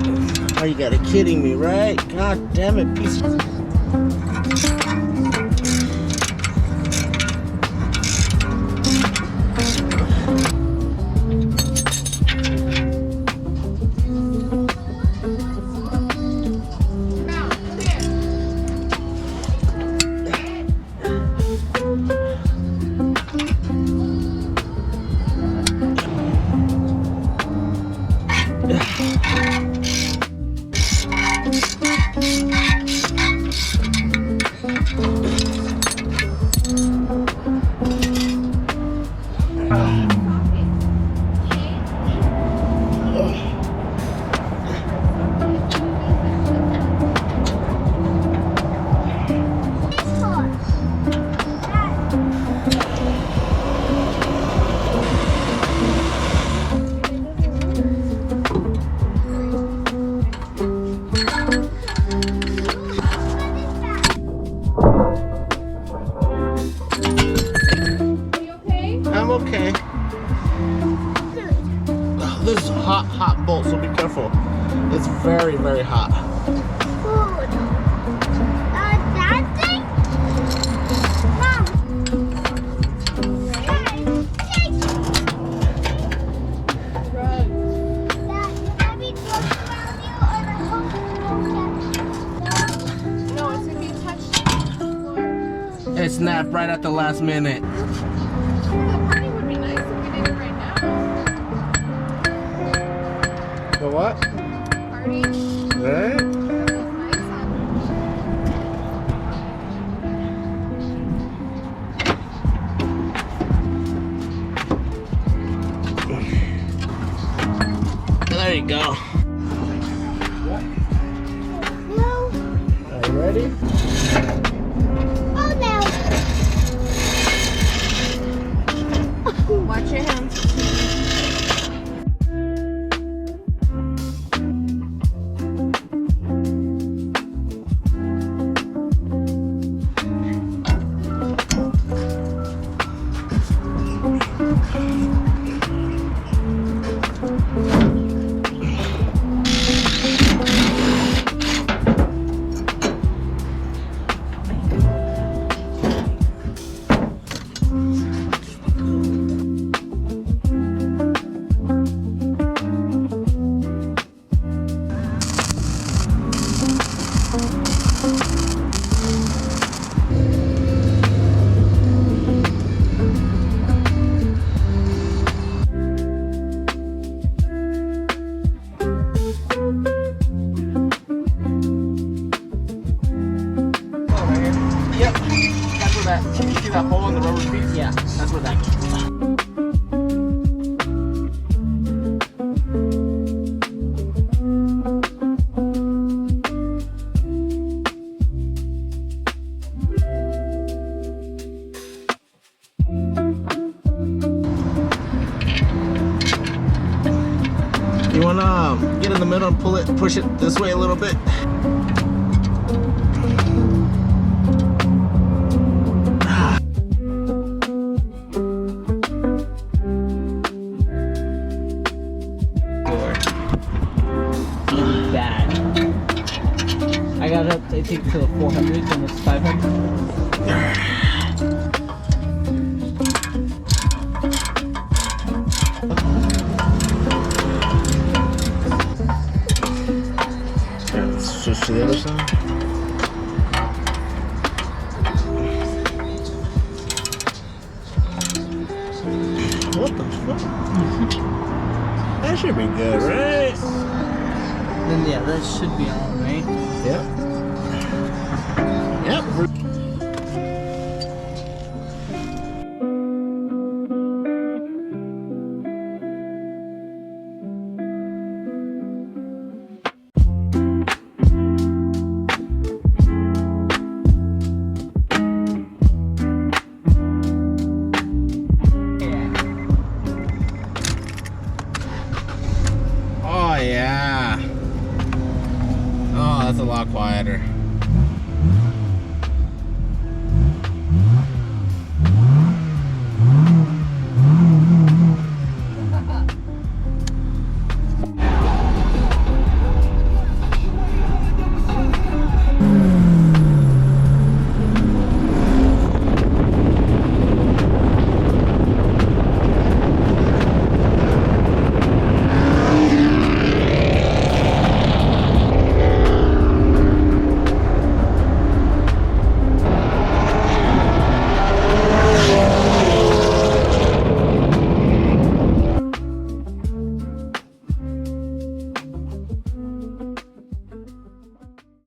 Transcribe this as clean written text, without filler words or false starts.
Oh, you gotta kidding me, right? God damn it, piece of... I'm okay. Oh, this is hot, hot bolt, so be careful. It's very, very hot. Food. That thing? Mom. Dad, take it. Dad, can I be close around you or the whole No, it's if you touch the floor. It snapped right at the last minute. The party would be nice if we did it right now. The what? Party. Right? It's nice on. There you go. No. Are you ready? Oh no. Watch your hands. Yep. That's where that, can you see that hole in the rubber piece? Yeah, that's where that goes. You wanna get in the middle and pull it, push it this way a little bit? Bad. I got up, I think, to the 400s, almost 500. Let's switch to the other side. What the fuck? That should be good, right? Then yeah, that should be on, right? Yep. Yep. Oh yeah. Oh, that's a lot quieter.